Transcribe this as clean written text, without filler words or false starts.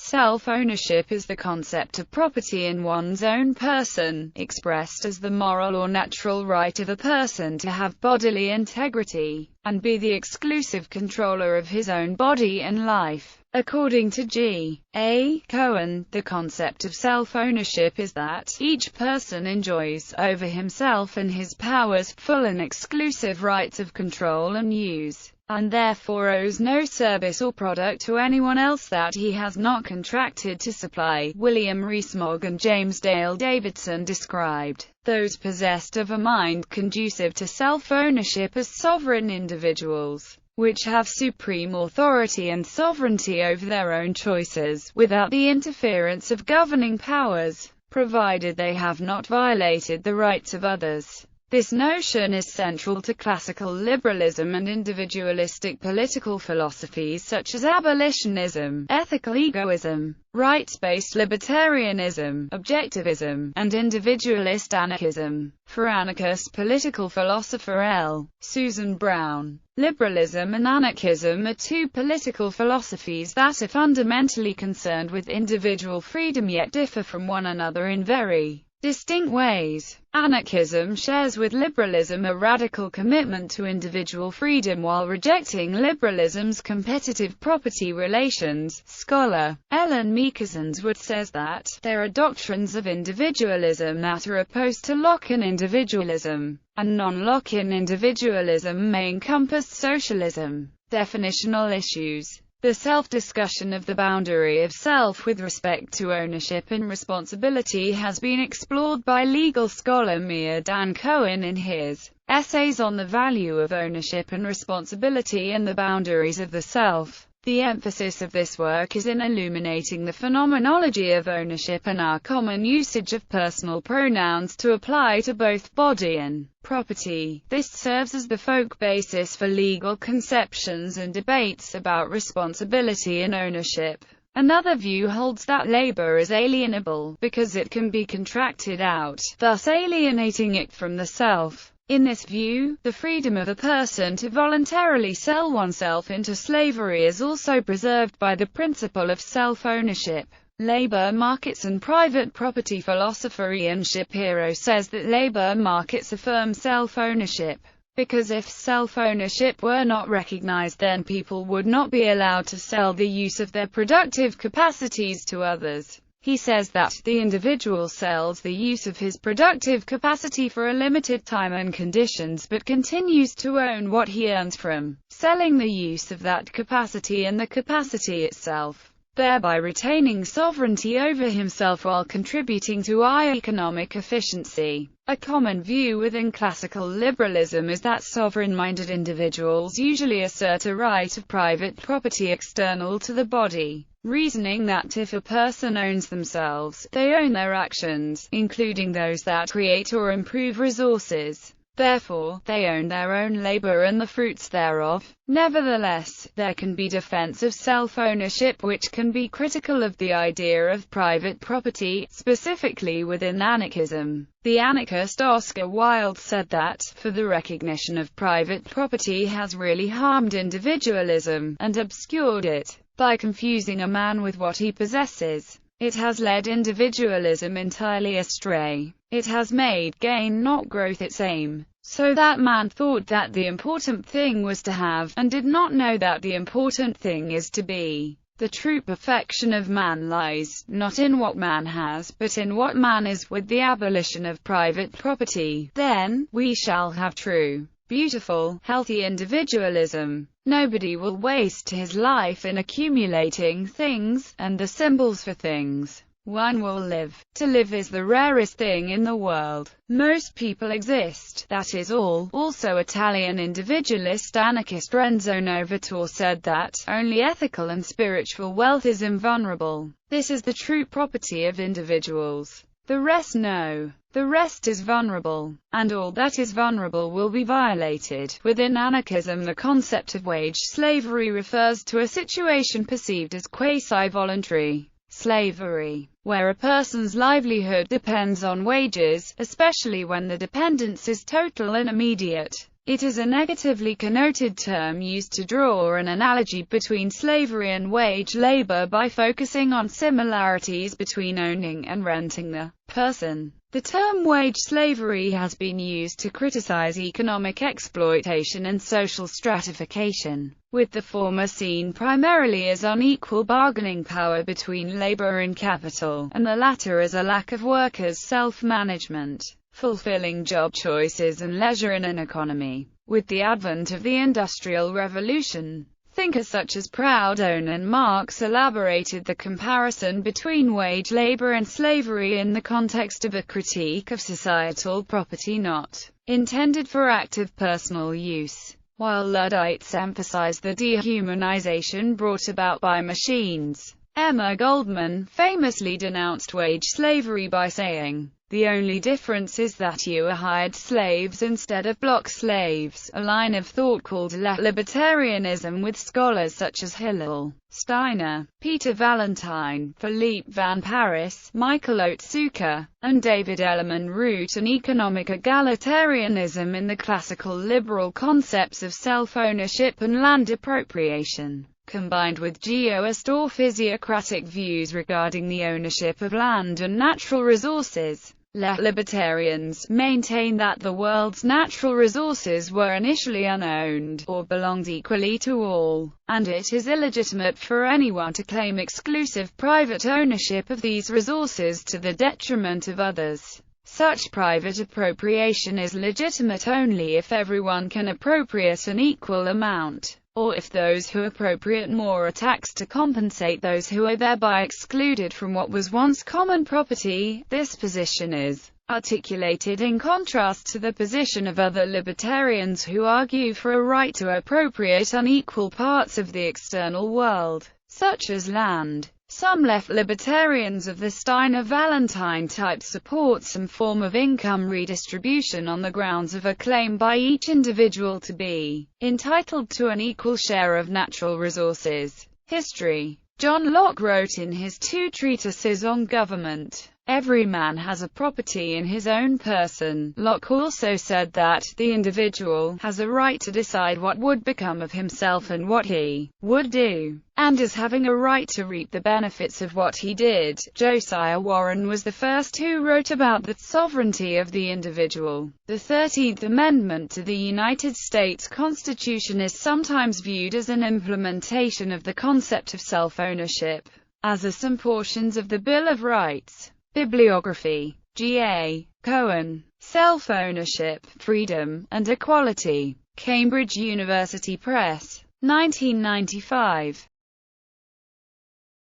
Self-ownership is the concept of property in one's own person, expressed as the moral or natural right of a person to have bodily integrity, and be the exclusive controller of his own body and life. According to G.A. Cohen, the concept of self-ownership is that each person enjoys, over himself and his powers, full and exclusive rights of control and use, and therefore owes no service or product to anyone else that he has not contracted to supply. William Rees-Mogg and James Dale Davidson described those possessed of a mind conducive to self-ownership as sovereign individuals, which have supreme authority and sovereignty over their own choices, without the interference of governing powers, provided they have not violated the rights of others. This notion is central to classical liberalism and individualistic political philosophies such as abolitionism, ethical egoism, rights-based libertarianism, objectivism, and individualist anarchism. For anarchist political philosopher L. Susan Brown, liberalism and anarchism are two political philosophies that are fundamentally concerned with individual freedom yet differ from one another in very distinct ways. Anarchism shares with liberalism a radical commitment to individual freedom while rejecting liberalism's competitive property relations. Scholar Ellen Meekersonswood says that there are doctrines of individualism that are opposed to Lockean individualism, and non-Lockean individualism may encompass socialism. Definitional issues. The self-discussion of the boundary of self with respect to ownership and responsibility has been explored by legal scholar Mia Dan Cohen in his essays on the value of ownership and responsibility and the boundaries of the self. The emphasis of this work is in illuminating the phenomenology of ownership and our common usage of personal pronouns to apply to both body and property. This serves as the folk basis for legal conceptions and debates about responsibility and ownership. Another view holds that labor is alienable, because it can be contracted out, thus alienating it from the self. In this view, the freedom of a person to voluntarily sell oneself into slavery is also preserved by the principle of self-ownership. Labor markets and private property philosopher Ian Shapiro says that labor markets affirm self-ownership, because if self-ownership were not recognized, then people would not be allowed to sell the use of their productive capacities to others. He says that the individual sells the use of his productive capacity for a limited time and conditions, but continues to own what he earns from selling the use of that capacity and the capacity itself, thereby retaining sovereignty over himself while contributing to economic efficiency. A common view within classical liberalism is that sovereign-minded individuals usually assert a right of private property external to the body, reasoning that if a person owns themselves, they own their actions, including those that create or improve resources. Therefore, they own their own labor and the fruits thereof. Nevertheless, there can be defense of self-ownership which can be critical of the idea of private property, specifically within anarchism. The anarchist Oscar Wilde said that, for the recognition of private property has really harmed individualism, and obscured it. By confusing a man with what he possesses, it has led individualism entirely astray. It has made gain not growth its aim. So that man thought that the important thing was to have, and did not know that the important thing is to be. The true perfection of man lies, not in what man has, but in what man is. With the abolition of private property, then, we shall have true, beautiful, healthy individualism. Nobody will waste his life in accumulating things, and the symbols for things. One will live. To live is the rarest thing in the world. Most people exist, that is all. Also, Italian individualist anarchist Renzo Novatore said that only ethical and spiritual wealth is invulnerable. This is the true property of individuals. The rest no. The rest is vulnerable, and all that is vulnerable will be violated. Within anarchism, the concept of wage slavery refers to a situation perceived as quasi-voluntary slavery, where a person's livelihood depends on wages, especially when the dependence is total and immediate. It is a negatively connoted term used to draw an analogy between slavery and wage labor by focusing on similarities between owning and renting the person. The term wage slavery has been used to criticize economic exploitation and social stratification, with the former seen primarily as unequal bargaining power between labor and capital, and the latter as a lack of workers' self-management, fulfilling job choices and leisure in an economy. With the advent of the Industrial Revolution, thinkers such as Proudhon and Marx elaborated the comparison between wage labor and slavery in the context of a critique of societal property not intended for active personal use, while Luddites emphasized the dehumanization brought about by machines. Emma Goldman famously denounced wage slavery by saying, "The only difference is that you are hired slaves instead of block slaves," a line of thought called libertarianism, with scholars such as Hillel Steiner, Peter Valentine, Philippe Van Paris, Michael Otsuka, and David Ellerman root an economic egalitarianism in the classical liberal concepts of self-ownership and land appropriation, combined with geoist or physiocratic views regarding the ownership of land and natural resources. Libertarians maintain that the world's natural resources were initially unowned, or belonged equally to all, and it is illegitimate for anyone to claim exclusive private ownership of these resources to the detriment of others. Such private appropriation is legitimate only if everyone can appropriate an equal amount, or if those who appropriate more are taxed to compensate those who are thereby excluded from what was once common property. This position is articulated in contrast to the position of other libertarians who argue for a right to appropriate unequal parts of the external world, such as land. Some left libertarians of the Steiner-Valentine type support some form of income redistribution on the grounds of a claim by each individual to be entitled to an equal share of natural resources. History. John Locke wrote in his two treatises on government, "Every man has a property in his own person." Locke also said that the individual has a right to decide what would become of himself and what he would do, and as having a right to reap the benefits of what he did. Josiah Warren was the first who wrote about the sovereignty of the individual. The 13th Amendment to the United States Constitution is sometimes viewed as an implementation of the concept of self-ownership, as are some portions of the Bill of Rights. Bibliography. G.A. Cohen. Self-Ownership, Freedom, and Equality. Cambridge University Press. 1995.